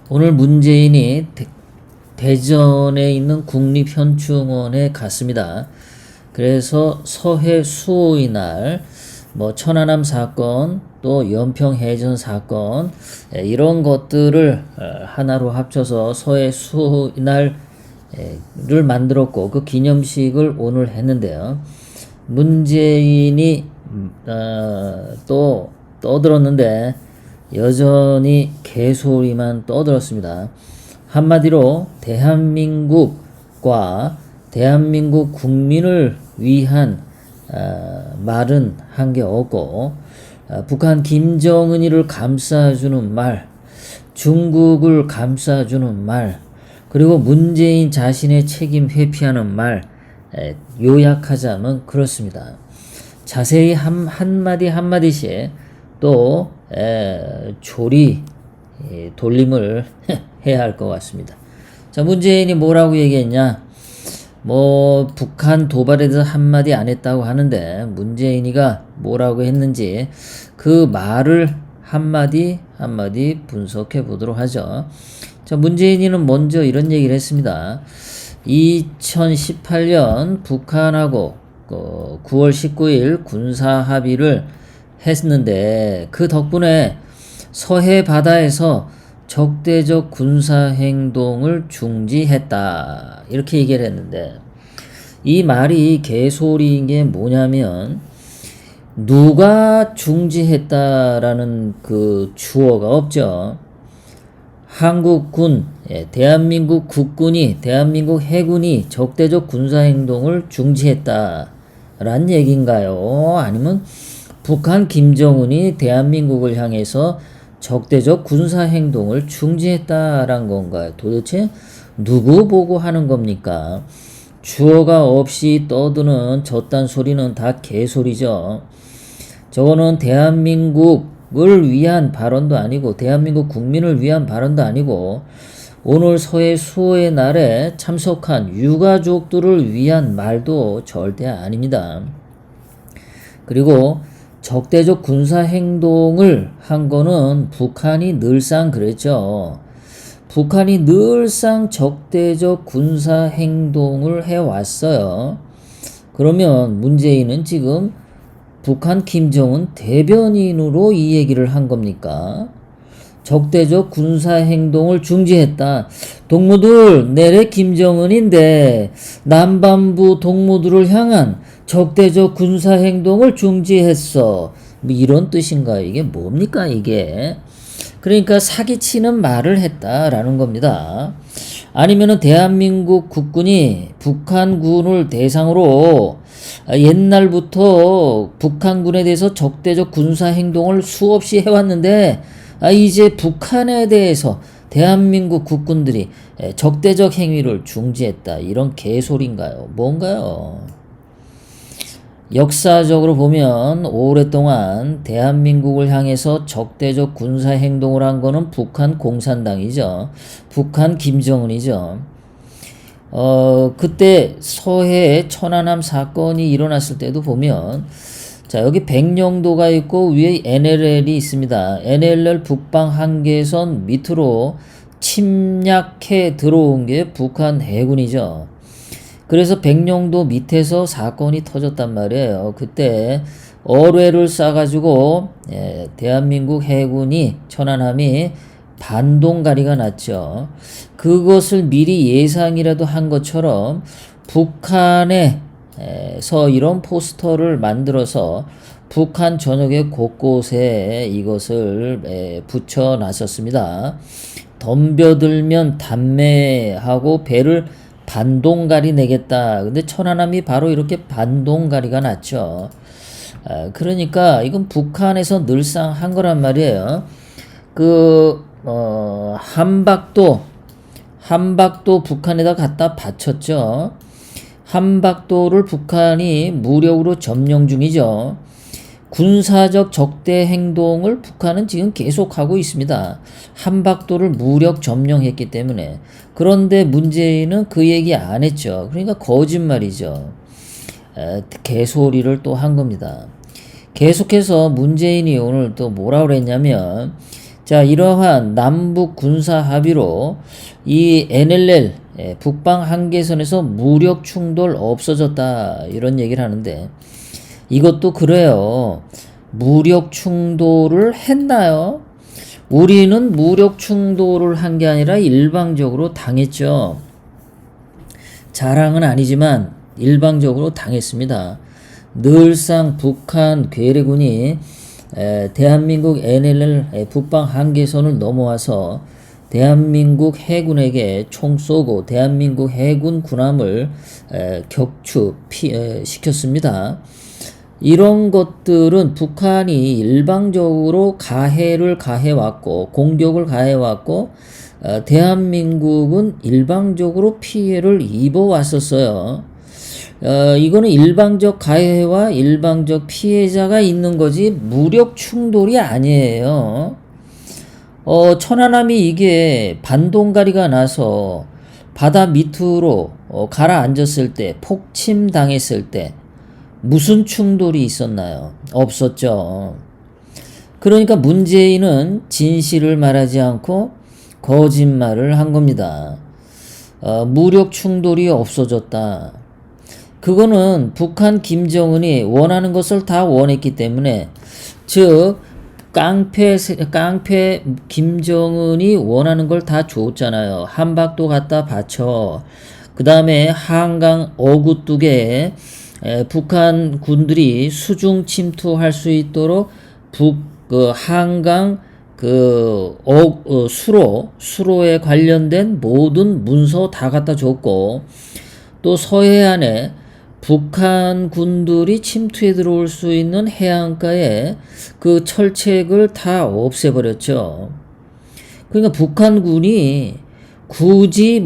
오늘 문재인이 대전에 있는 국립현충원에 갔습니다. 그래서 서해 수호의 날, 천안함 사건, 또 연평해전 사건, 이런 것들을 하나로 합쳐서 서해 수호의 날을 만들었고, 그 기념식을 오늘 했는데요. 문재인이 또 떠들었는데 여전히 개소리만 떠들었습니다. 한마디로 대한민국과 대한민국 국민을 위한 말은 한 게 없고, 북한 김정은이를 감싸주는 말, 중국을 감싸주는 말, 그리고 문재인 자신의 책임 회피하는 말, 요약하자면 그렇습니다. 자세히 한마디 한마디씩 또 조리 돌림을 해야 할 것 같습니다. 자, 문재인이 뭐라고 얘기했냐? 북한 도발에 대해서 한마디 안 했다고 하는데, 문재인이가 뭐라고 했는지 그 말을 한마디 한마디 분석해 보도록 하죠. 자, 문재인이는 먼저 이런 얘기를 했습니다. 2018년 북한하고 9월 19일 군사 합의를 했는데, 그 덕분에 서해 바다에서 적대적 군사 행동을 중지했다, 이렇게 얘기를 했는데, 이 말이 개소리인 게 뭐냐면, 누가 중지했다라는 그 주어가 없죠. 한국군, 대한민국 국군이, 대한민국 해군이 적대적 군사 행동을 중지했다라는 얘기인가요? 아니면 북한 김정은이 대한민국을 향해서 적대적 군사 행동을 중지했다란 건가요? 도대체 누구 보고 하는 겁니까? 주어가 없이 떠드는 저딴 소리는 다 개소리죠. 저거는 대한민국을 위한 발언도 아니고, 대한민국 국민을 위한 발언도 아니고, 오늘 서해 수호의 날에 참석한 유가족들을 위한 말도 절대 아닙니다. 그리고 적대적 군사 행동을 한 거는 북한이 늘상 그랬죠. 북한이 늘상 적대적 군사 행동을 해왔어요. 그러면 문재인은 지금 북한 김정은 대변인으로 이 얘기를 한 겁니까? 적대적 군사 행동을 중지했다. 동무들, 내래 김정은인데 남반부 동무들을 향한 적대적 군사 행동을 중지했어. 이런 뜻인가요? 이게 뭡니까, 이게? 그러니까 사기치는 말을 했다라는 겁니다. 아니면은 대한민국 국군이 북한군을 대상으로 옛날부터 북한군에 대해서 적대적 군사 행동을 수없이 해왔는데, 이제 북한에 대해서 대한민국 국군들이 적대적 행위를 중지했다, 이런 개소리인가요? 뭔가요? 역사적으로 보면 오랫동안 대한민국을 향해서 적대적 군사 행동을 한 거는 북한 공산당이죠. 북한 김정은이죠. 그때 서해 천안함 사건이 일어났을 때도 보면, 자, 여기 백령도가 있고 위에 NLL이 있습니다. NLL 북방 한계선 밑으로 침략해 들어온 게 북한 해군이죠. 그래서 백령도 밑에서 사건이 터졌단 말이에요. 그때 어뢰를 쏴가지고 대한민국 해군이, 천안함이 반동가리가 났죠. 그것을 미리 예상이라도 한 것처럼 북한에서 이런 포스터를 만들어서 북한 전역의 곳곳에 이것을 붙여놨었습니다. 덤벼들면 담매하고 배를 반동가리 내겠다. 근데 천안함이 바로 이렇게 반동가리가 났죠. 그러니까 이건 북한에서 늘상 한 거란 말이에요. 한박도 북한에다 갖다 바쳤죠. 한박도를 북한이 무력으로 점령 중이죠. 군사적 적대 행동을 북한은 지금 계속하고 있습니다. 한박도를 무력 점령했기 때문에. 그런데 문재인은 그 얘기 안 했죠. 그러니까 거짓말이죠. 개소리를 또 한 겁니다. 계속해서 문재인이 오늘 또 뭐라 그랬냐면, 자, 이러한 남북 군사 합의로 이 NLL 북방 한계선에서 무력 충돌 없어졌다 이런 얘기를 하는데 이것도 그래요. 무력 충돌을 했나요? 우리는 무력 충돌을 한 게 아니라 일방적으로 당했죠. 자랑은 아니지만 일방적으로 당했습니다. 늘상 북한 괴뢰군이 대한민국 NLL 북방 한계선을 넘어와서 대한민국 해군에게 총 쏘고 대한민국 해군 군함을 격추시켰습니다. 이런 것들은 북한이 일방적으로 가해를 가해왔고 공격을 가해왔고 대한민국은 일방적으로 피해를 입어왔었어요. 이거는 일방적 가해와 일방적 피해자가 있는 거지 무력 충돌이 아니에요. 천안함이 이게 반동가리가 나서 바다 밑으로 가라앉았을 때 폭침 당했을 때 무슨 충돌이 있었나요? 없었죠. 그러니까 문재인은 진실을 말하지 않고 거짓말을 한 겁니다. 무력 충돌이 없어졌다. 그거는 북한 김정은이 원하는 것을 다 원했기 때문에 즉 깡패 김정은이 원하는 걸 다 줬잖아요. 한박도 갖다 바쳐. 그 다음에 한강 어구뚝에 북한 군들이 수중 침투할 수 있도록 한강 수로에 관련된 모든 문서 다 갖다 줬고 또 서해안에 북한 군들이 침투해 들어올 수 있는 해안가에 그 철책을 다 없애버렸죠. 그러니까 북한군이 굳이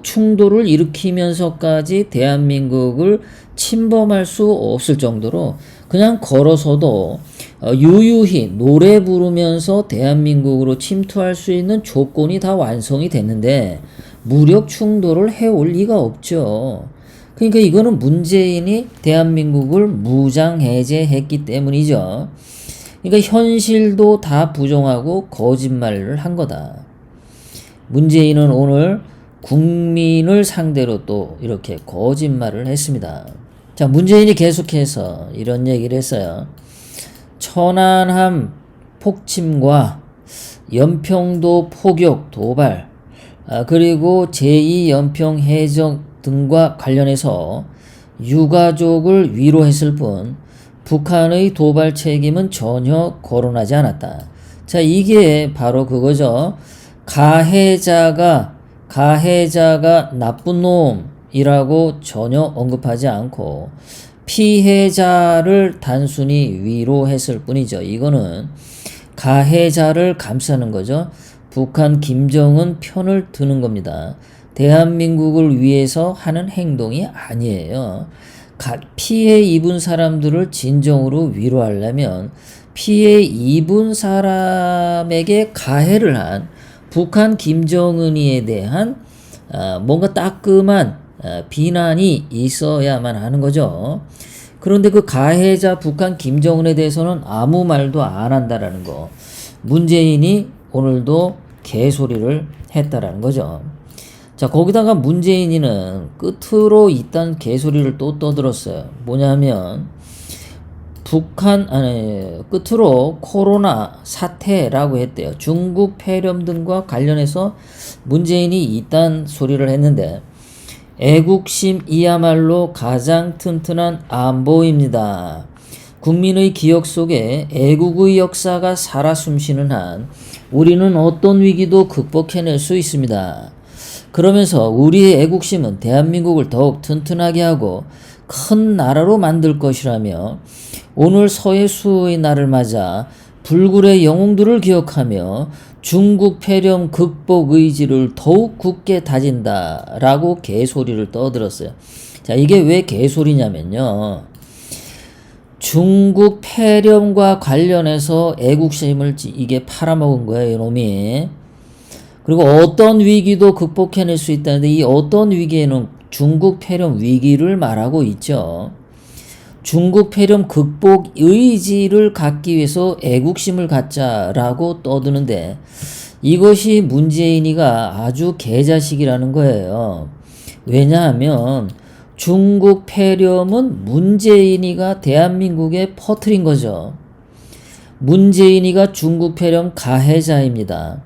충돌을 일으키면서까지 대한민국을 침범할 수 없을 정도로 그냥 걸어서도 유유히 노래 부르면서 대한민국으로 침투할 수 있는 조건이 다 완성이 됐는데 무력 충돌을 해올 리가 없죠. 그러니까 이거는 문재인이 대한민국을 무장해제했기 때문이죠. 그러니까 현실도 다 부정하고 거짓말을 한 거다. 문재인은 오늘 국민을 상대로 또 이렇게 거짓말을 했습니다. 자, 문재인이 계속해서 이런 얘기를 했어요. 천안함 폭침과 연평도 포격 도발 그리고 제2연평 해적 등과 관련해서 유가족을 위로했을 뿐 북한의 도발 책임은 전혀 거론하지 않았다. 자, 이게 바로 그거죠. 가해자가 나쁜 놈이라고 전혀 언급하지 않고 피해자를 단순히 위로했을 뿐이죠. 이거는 가해자를 감싸는 거죠. 북한 김정은 편을 드는 겁니다. 대한민국을 위해서 하는 행동이 아니에요. 피해 입은 사람들을 진정으로 위로하려면 피해 입은 사람에게 가해를 한 북한 김정은이에 대한 뭔가 따끔한 비난이 있어야만 하는 거죠. 그런데 그 가해자 북한 김정은에 대해서는 아무 말도 안 한다라는 거. 문재인이 오늘도 개소리를 했다라는 거죠. 자, 거기다가 문재인이는 끝으로 이딴 개소리를 또 떠들었어요. 뭐냐면 끝으로 코로나 사태라고 했대요. 중국 폐렴 등과 관련해서 문재인이 이딴 소리를 했는데 애국심이야말로 가장 튼튼한 안보입니다. 국민의 기억 속에 애국의 역사가 살아 숨쉬는 한 우리는 어떤 위기도 극복해낼 수 있습니다. 그러면서 우리의 애국심은 대한민국을 더욱 튼튼하게 하고 큰 나라로 만들 것이라며 오늘 서해수의 날을 맞아 불굴의 영웅들을 기억하며 중국 폐렴 극복 의지를 더욱 굳게 다진다라고 개소리를 떠들었어요. 자, 이게 왜 개소리냐면요. 중국 폐렴과 관련해서 애국심을 이게 팔아먹은 거예요, 이놈이. 그리고 어떤 위기도 극복해낼 수 있다는데 이 어떤 위기에는 중국 폐렴 위기를 말하고 있죠. 중국 폐렴 극복 의지를 갖기 위해서 애국심을 갖자라고 떠드는데 이것이 문재인이가 아주 개자식이라는 거예요. 왜냐하면 중국 폐렴은 문재인이가 대한민국에 퍼뜨린 거죠. 문재인이가 중국 폐렴 가해자입니다.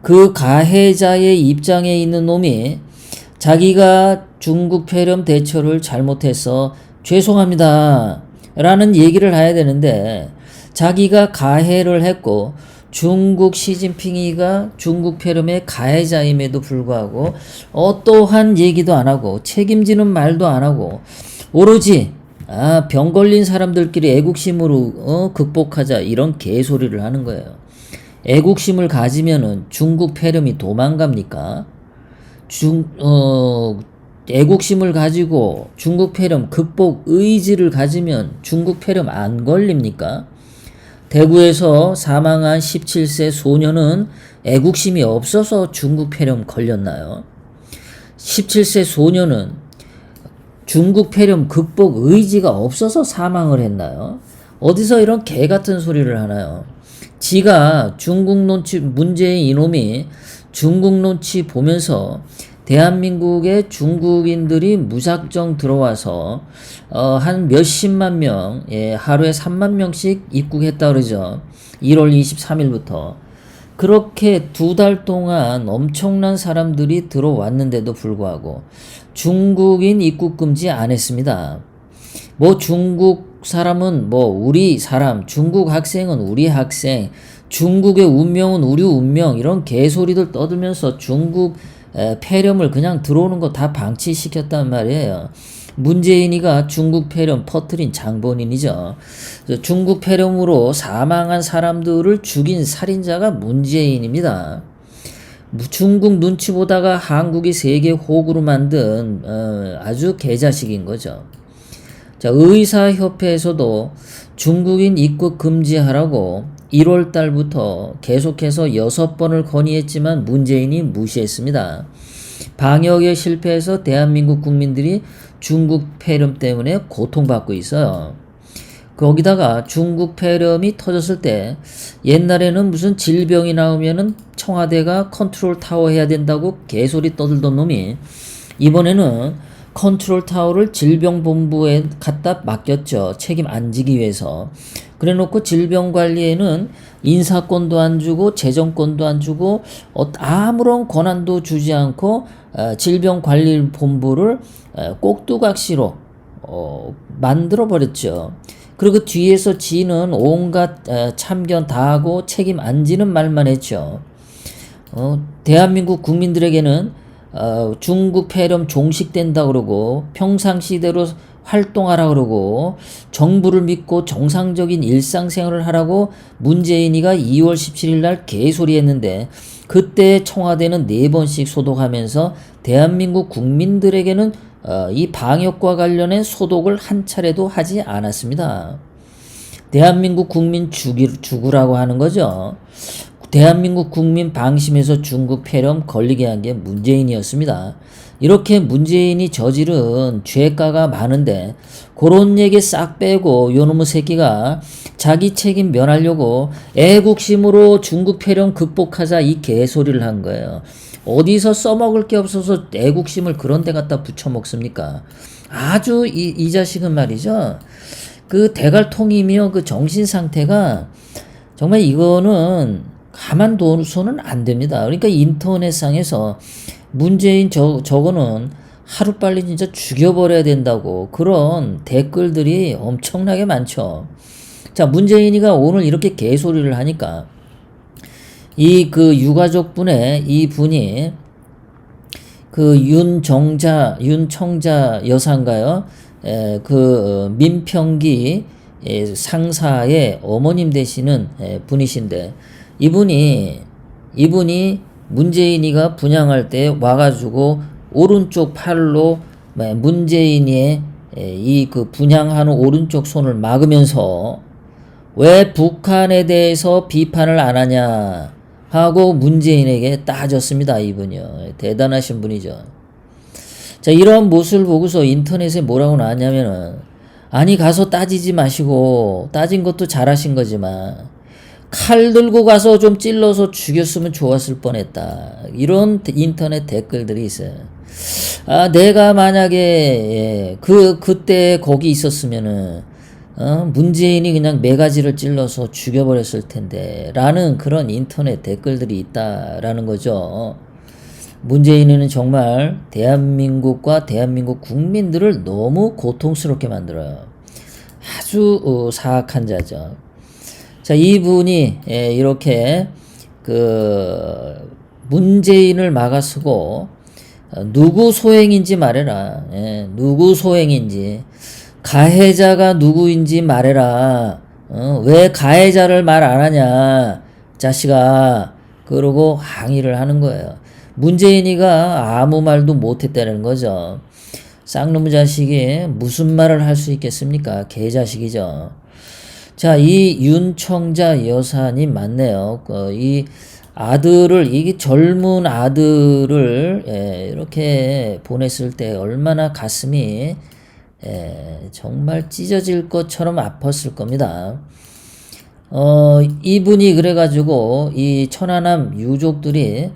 그 가해자의 입장에 있는 놈이 자기가 중국 폐렴 대처를 잘못해서 죄송합니다 라는 얘기를 해야 되는데 자기가 가해를 했고 중국 시진핑이가 중국 폐렴의 가해자임에도 불구하고 어떠한 얘기도 안 하고 책임지는 말도 안 하고 오로지 병 걸린 사람들끼리 애국심으로 극복하자 이런 개소리를 하는 거예요. 애국심을 가지면은 중국 폐렴이 도망갑니까? 애국심을 가지고 중국 폐렴 극복 의지를 가지면 중국 폐렴 안 걸립니까? 대구에서 사망한 17세 소녀는 애국심이 없어서 중국 폐렴 걸렸나요? 17세 소녀는 중국 폐렴 극복 의지가 없어서 사망을 했나요? 어디서 이런 개 같은 소리를 하나요? 지가 중국 눈치, 문재인 이놈이 중국 눈치 보면서 대한민국에 중국인들이 무작정 들어와서 한 몇십만 명, 하루에 3만 명씩 입국했다 그러죠. 1월 23일부터. 그렇게 2달 동안 엄청난 사람들이 들어왔는데도 불구하고 중국인 입국 금지 안 했습니다. 뭐 중국 사람은 뭐 우리 사람, 중국 학생은 우리 학생, 중국의 운명은 우리 운명 이런 개소리들 떠들면서 중국 폐렴을 그냥 들어오는 거 다 방치시켰단 말이에요. 문재인이가 중국 폐렴 퍼뜨린 장본인이죠. 중국 폐렴으로 사망한 사람들을 죽인 살인자가 문재인입니다. 중국 눈치 보다가 한국이 세계 호구로 만든 아주 개자식인 거죠. 자, 의사협회에서도 중국인 입국 금지하라고 1월 달부터 계속해서 6번을 건의했지만 문재인이 무시했습니다. 방역에 실패해서 대한민국 국민들이 중국 폐렴 때문에 고통받고 있어요. 거기다가 중국 폐렴이 터졌을 때 옛날에는 무슨 질병이 나오면은 청와대가 컨트롤 타워 해야 된다고 개소리 떠들던 놈이 이번에는 컨트롤 타워를 질병본부에 갖다 맡겼죠. 책임 안 지기 위해서. 그래 놓고 질병관리에는 인사권도 안 주고 재정권도 안 주고 아무런 권한도 주지 않고 질병관리본부를 꼭두각시로 만들어 버렸죠. 그리고 뒤에서 지는 온갖 참견 다 하고 책임 안 지는 말만 했죠. 대한민국 국민들에게는 중국 폐렴 종식된다 그러고 평상시대로 활동하라 그러고 정부를 믿고 정상적인 일상생활을 하라고 문재인이가 2월 17일 날 개소리 했는데 그때 청와대는 4번씩 소독하면서 대한민국 국민들에게는 이 방역과 관련된 소독을 한 차례도 하지 않았습니다. 대한민국 국민 죽으라고 하는 거죠. 대한민국 국민 방심해서 중국 폐렴 걸리게 한 게 문재인이었습니다. 이렇게 문재인이 저지른 죄가가 많은데 그런 얘기 싹 빼고 요놈의 새끼가 자기 책임 면하려고 애국심으로 중국 폐렴 극복하자 이 개소리를 한 거예요. 어디서 써먹을 게 없어서 애국심을 그런 데 갖다 붙여먹습니까? 아주 이 자식은 말이죠. 그 대갈통이며 그 정신상태가 정말 이거는 가만둬서는 안 됩니다. 그러니까 인터넷상에서 문재인 저거는 하루빨리 진짜 죽여버려야 된다고 그런 댓글들이 엄청나게 많죠. 자, 문재인이가 오늘 이렇게 개소리를 하니까 이 그 유가족분의 이 분이 그 윤청자 여사인가요? 그 민평기 상사의 어머님 되시는 분이신데 이분이 문재인이가 분양할 때 와가지고 오른쪽 팔로 문재인이의 이 그 분양하는 오른쪽 손을 막으면서 왜 북한에 대해서 비판을 안 하냐 하고 문재인에게 따졌습니다. 이분이요. 대단하신 분이죠. 자, 이런 모습을 보고서 인터넷에 뭐라고 나왔냐면은 아니 가서 따지지 마시고 따진 것도 잘하신 거지만 칼 들고 가서 좀 찔러서 죽였으면 좋았을 뻔했다. 이런 인터넷 댓글들이 있어요. 아, 내가 만약에 그때 거기 있었으면은 문재인이 그냥 매가지를 찔러서 죽여버렸을 텐데 라는 그런 인터넷 댓글들이 있다라는 거죠. 문재인은 정말 대한민국과 대한민국 국민들을 너무 고통스럽게 만들어요. 아주 사악한 자죠. 자, 이분이 이렇게 그 문재인을 막아서고 누구 소행인지 말해라. 누구 소행인지 가해자가 누구인지 말해라. 왜 가해자를 말 안 하냐, 자식아. 그러고 항의를 하는 거예요. 문재인이가 아무 말도 못했다는 거죠. 쌍놈 자식이 무슨 말을 할 수 있겠습니까? 개자식이죠. 자, 이 윤청자 여사님 맞네요. 이 아들을, 이게 젊은 아들을 이렇게 보냈을 때 얼마나 가슴이 정말 찢어질 것처럼 아팠을 겁니다. 이분이 그래가지고 이 천안함 유족들이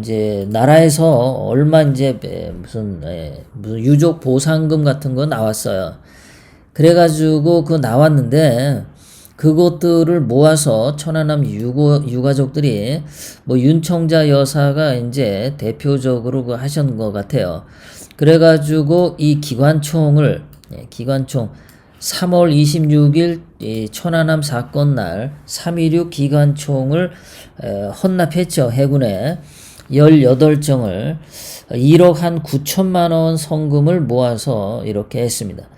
이제 나라에서 얼마 이제 무슨 유족 보상금 같은 거 나왔어요. 그래가지고 나왔는데 그것들을 모아서 천안함 유가족들이 뭐 윤청자 여사가 이제 대표적으로 하신 것 같아요. 그래가지고 이 기관총 3월 26일 이 천안함 사건 날 3.16 기관총을 헌납했죠. 해군에 18정을 1억 한 9천만 원 성금을 모아서 이렇게 했습니다.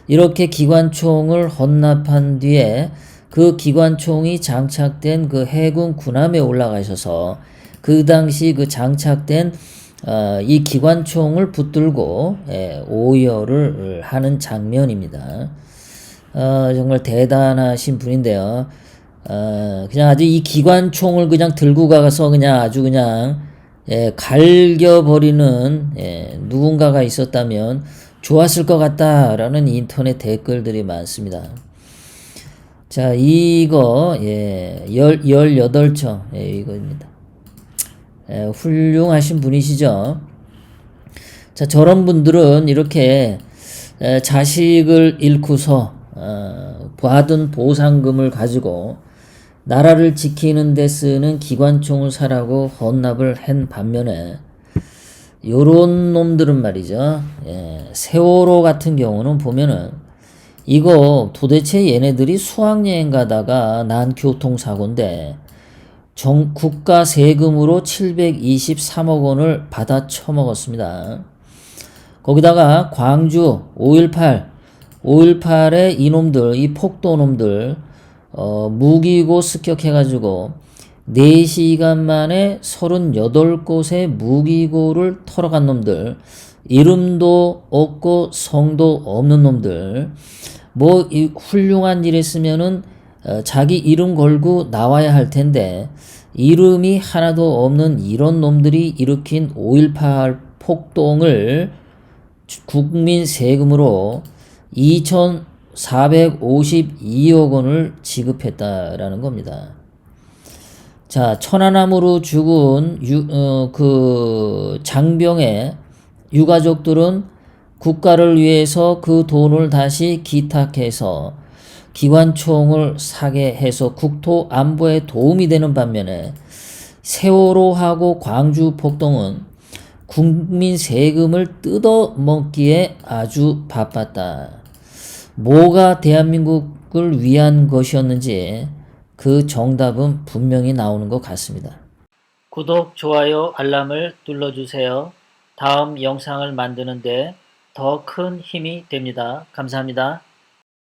이렇게 기관총을 헌납한 뒤에 그 기관총이 장착된 그 해군 군함에 올라가셔서 그 당시 그 장착된 이 기관총을 붙들고 오열을 하는 장면입니다. 정말 대단하신 분인데요. 그냥 아주 이 기관총을 그냥 들고 가서 그냥 아주 그냥 갈겨버리는 누군가가 있었다면 좋았을 것 같다라는 인터넷 댓글들이 많습니다. 자, 이거 18정 이거입니다. 훌륭하신 분이시죠. 자, 저런 분들은 이렇게 자식을 잃고서 받은 보상금을 가지고 나라를 지키는 데 쓰는 기관총을 사라고 헌납을 한 반면에 요런 놈들은 말이죠. 세월호 같은 경우는 보면은 이거 도대체 얘네들이 수학여행 가다가 난 교통사고인데 국가 세금으로 723억 원을 받아 처먹었습니다. 거기다가 광주 5.18에 이놈들, 이 폭도놈들 무기고 습격해가지고 4시간 만에 38곳의 무기고를 털어간 놈들, 이름도 없고 성도 없는 놈들, 뭐 이 훌륭한 일 했으면은 자기 이름 걸고 나와야 할 텐데 이름이 하나도 없는 이런 놈들이 일으킨 5.18 폭동을 국민 세금으로 2,452억 원을 지급했다라는 겁니다. 자, 천안함으로 죽은 그 장병의 유가족들은 국가를 위해서 그 돈을 다시 기탁해서 기관총을 사게 해서 국토 안보에 도움이 되는 반면에 세월호하고 광주 폭동은 국민 세금을 뜯어먹기에 아주 바빴다. 뭐가 대한민국을 위한 것이었는지 그 정답은 분명히 나오는 것 같습니다. 구독, 좋아요, 알람을 눌러주세요. 다음 영상을 만드는데 더 큰 힘이 됩니다. 감사합니다.